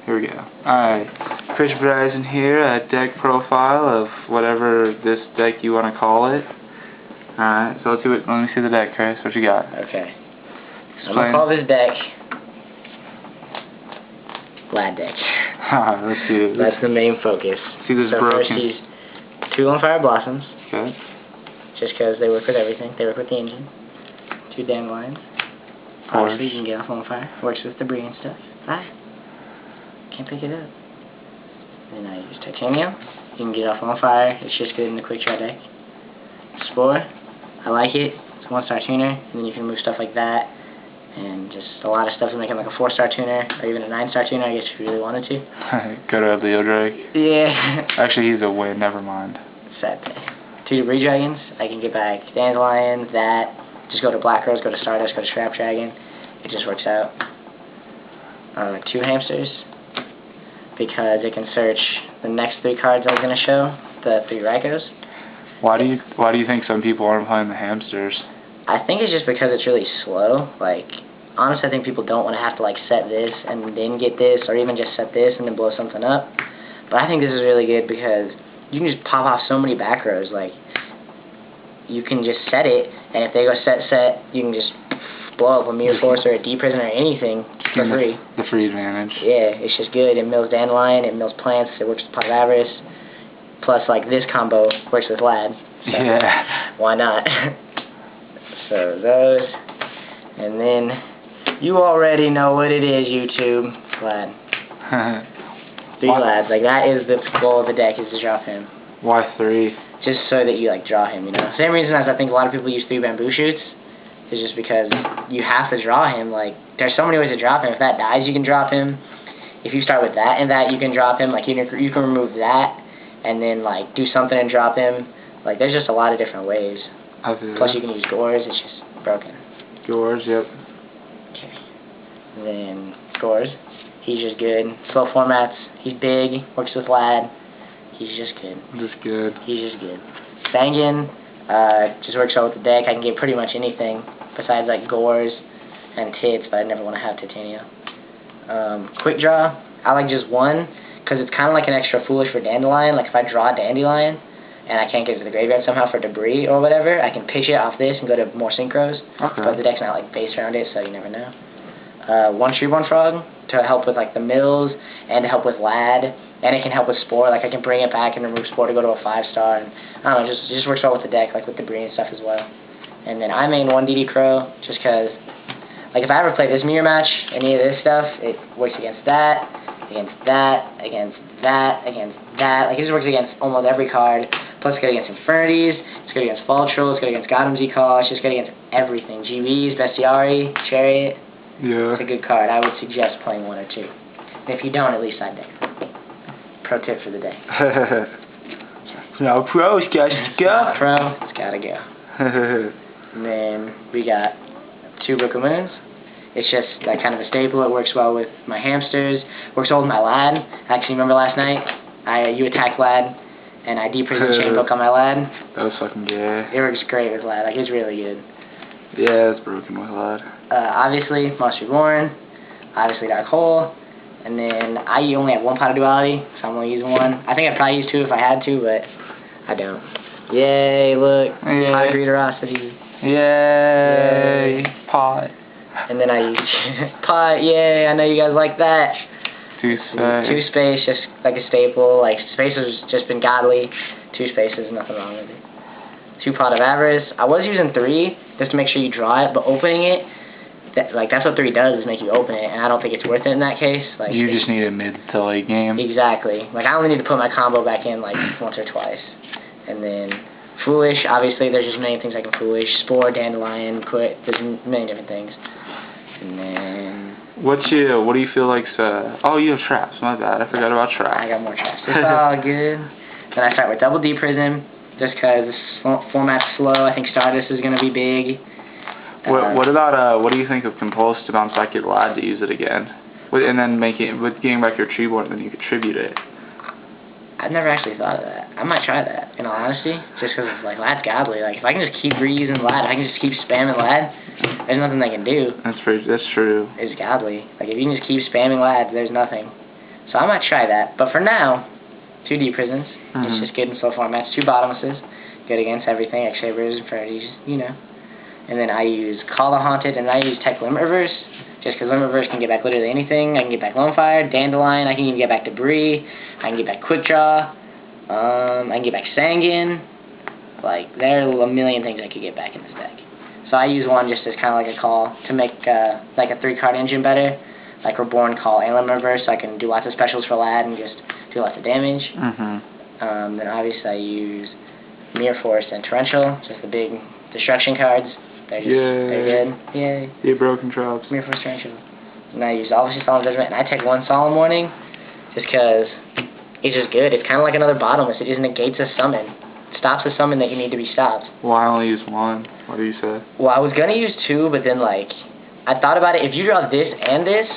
Here we go. Alright, Chris Bryson here, a deck profile of whatever this deck you want to call it. Alright, so let me see the deck, Chris. What you got? Okay. So I'm going to call this deck Lad deck. Let's see it. That's the main focus. See this so broken. First he's 2 on fire blossoms. Okay. Just because they work with everything. They work with the engine. 2 dandelions. Obviously you can get off on fire. Works with debris and stuff. Bye. Can't pick it up. Then I use titanium. You can get off on fire. It's just good in the quick draw deck. Spore. I like it. It's a 1-star tuner. And then you can move stuff like that. And just a lot of stuff to make it like a 4-star tuner. Or even a 9-star tuner, I guess, if you really wanted to. Go to Leo Drake. Yeah. Actually, he's a win. Never mind. Sad day. 2 debris dragons. I can get back dandelion, that. Just go to Black Rose, go to Stardust, go to Trap Dragon. It just works out. 2 hamsters. Because it can search the next 3 cards I was going to show. The 3 Rykos. Why do you think some people aren't playing the hamsters? I think it's just because it's really slow. Like, honestly, I think people don't want to have to, like, set this and then get this, or even just set this and then blow something up. But I think this is really good because you can just pop off so many back rows. Like, you can just set it, and if they go set, you can just blow up a Mirror Force or a D-Prison or anything for free. The free advantage. Yeah, it's just good. It mills dandelion, it mills plants, it works with Pot of Avarice. Plus, like, this combo works with Lad. So yeah. Why not? So those, and then you already know what it is, YouTube. Lad. 3 Lads. Like, that is the goal of the deck, is to drop him. Why 3? Just so that you, like, draw him, you know. Same reason as I think a lot of people use 3 bamboo shoots, is just because you have to draw him. Like, there's so many ways to drop him. If that dies, you can drop him. If you start with that and that, you can drop him. Like, you can remove that and then, like, do something and drop him. Like, there's just a lot of different ways. Plus, you can use Gores. It's just broken. Gores, yep. Okay. And then Gores. He's just good. Slow formats. He's big. Works with Lad. He's just good. Just good. He's just good. Fangin. Just works out with the deck. I can get pretty much anything besides, like, Gores and Tits, but I never want to have Titania. Quick draw. I like just 1 because it's kind of like an extra foolish for Dandelion. Like, if I draw Dandelion and I can't get to the graveyard somehow for debris or whatever, I can pitch it off this and go to more synchros. Okay. But the deck's not, like, based around it, so you never know. 1 Treeborn Frog to help with, like, the mills and to help with Lad, and it can help with Spore. Like, I can bring it back and remove Spore to go to a 5-star, and I don't know, it just works well with the deck, like with debris and stuff as well. And then I main 1 DD Crow just because, like, if I ever play this mirror match, any of this stuff, it works against that, against that, against that, against that. Like, it just works against almost every card. Plus, it's good against Infernities, it's good against Fall Troll, it's good against Godham's Call, it's just good against everything. GVs, Bestiari, Chariot. Yeah. It's a good card. I would suggest playing 1 or 2. And if you don't, at least side deck. Pro tip for the day. No pros, guys. Go. Pro, it's gotta go. And then we got 2 Book of Moons. It's just like kind of a staple. It works well with my hamsters. Works well with my Lad. Actually, remember last night? You attacked Lad, and I D-Prison Chain Book on my Lad. That was fucking gay. It works great with Lad. Like, it's really good. Yeah, it's broken with Lad. Obviously, Monster Reborn. Obviously, Dark Hole. And then I only have 1 Pot of Duality, so I'm only using 1. I think I'd probably use 2 if I had to, but I don't. Yay, look. Yay. Pot of Greedorosity. Yay. Pot. And then I use Pot, yay, I know you guys like that. 2 space. 2 space, just like a staple. Like, space has just been godly. 2 spaces, nothing wrong with it. 2 Pot of Avarice. I was using 3 just to make sure you draw it, but opening it, that's what 3 does, is make you open it, and I don't think it's worth it in that case. Like, you just need a mid to late game. Exactly. Like, I only need to put my combo back in, like, once or twice. And then Foolish, obviously, there's just many things I can Foolish. Spore, Dandelion, Quit, there's many different things. And then... What do you feel like, oh, you have traps, my bad, I forgot about traps. I got more traps. It's all good. Then I start with double D Prism, just because format's slow. I think Stardust is going to be big. What about, what do you think of Compulse to bounce back your Lad to use it again? And then with getting back your Treeborn, then you could tribute it. I've never actually thought of that. I might try that, in all honesty, just because, like, Lad's godly. Like, if I can just keep reusing Lad, if I can just keep spamming Lad, there's nothing they can do. That's true. It's godly. Like, if you can just keep spamming Lad, there's nothing. So I might try that. But for now, 2D prisons. It's just good in slow formats. 2 bottomlesses. Good against everything. X-Shavers, Freddy's, you know. And then I use Call the Haunted, and I use Tech Limit Reverse. Just because Limit Reverse can get back literally anything. I can get back Lone Fire, Dandelion. I can even get back Debris. I can get back Quick Draw. I can get back Sanguine. Like, there are a million things I could get back in this deck. So I use one just as kind of like a call to make like a 3-card engine better. Like Reborn, Call, and Limit Reverse, so I can do lots of specials for Lad and just do lots of damage. Then obviously I use Mirror Force and Torrential, just the big destruction cards. They're good. Yay. Yeah, broken drops. Mirror Force, Torrential. And I use obviously Solemn Judgment, and I take 1 Solemn Warning, just because it's just good. It's kind of like another bottomless. It just negates a summon. It stops a summon that you need to be stopped. Why only use 1? What do you say? Well, I was going to use 2, but then, like, I thought about it. If you draw this and this,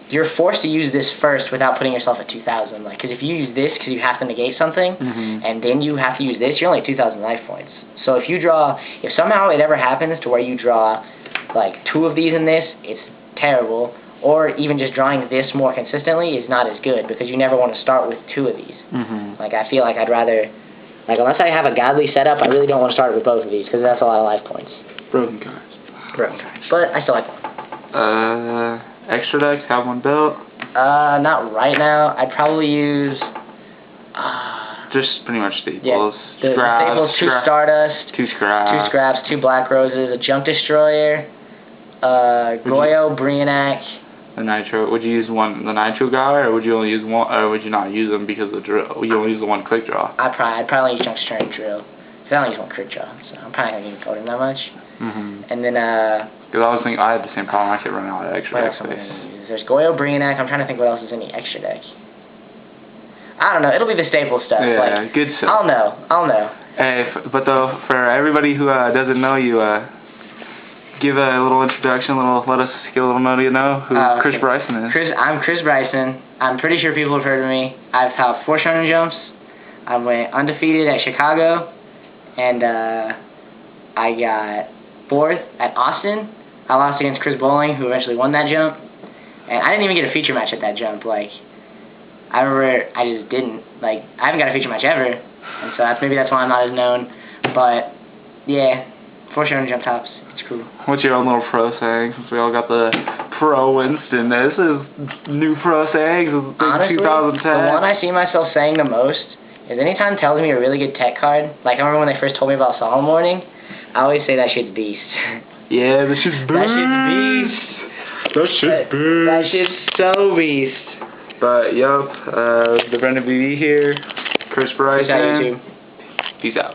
you're forced to use this first without putting yourself at 2,000. Like, because if you use this because you have to negate something, and then you have to use this, you're only at 2,000 life points. So if you draw, if somehow it ever happens to where you draw, like, 2 of these in this, it's terrible. Or even just drawing this more consistently is not as good, because you never want to start with 2 of these. Like, I feel like I'd rather, like, unless I have a godly setup, I really don't want to start with both of these, because that's a lot of life points. Broken cards. Broken cards. But I still like one. Extra decks, have one built? Not right now. I'd probably use, just pretty much staples. Yeah, the staples, 2 Stardust, 2 Scraps. 2 Scraps, 2 Black Roses, a Junk Destroyer, Goyo, Brionac. The Nitro, would you use the Nitro guy, or would you only use one, or would you not use them because of the drill? You only use the 1 quick draw? I'd probably use Junk Destroyer and Drill. Because I only use 1 quick draw, so I'm probably not even coding that much. And then, because I was thinking, I had the same problem, I kept running out of extra deck space. There's Goyo, Brionac. I'm trying to think what else is in the extra deck. I don't know. It'll be the staple stuff. Yeah, like, good stuff. I'll know. Hey, but though, for everybody who doesn't know you, give a little introduction, let us get a little know you know who Chris Bryson is. I'm Chris Bryson. I'm pretty sure people have heard of me. I've had 4 shonen jumps. I went undefeated at Chicago, and I got 4th at Austin. I lost against Chris Bowling, who eventually won that jump. And I didn't even get a feature match at that jump. Like, I remember I just didn't. Like, I haven't got a feature match ever. And so maybe that's why I'm not as known. But, yeah, 4 shonen jump tops. It's cool. What's your own little pro saying? Since we all got the pro Winston. This is new pro sayings. Honestly, 2010. the one I see myself saying the most is anytime tells me a really good tech card. Like, I remember when they first told me about Solemn Warning, I always say that shit's beast. Yeah, that shit's beast. That shit's so beast. But, yup, the Brendan BB here. Chris Bryson. Peace out, YouTube. Peace out.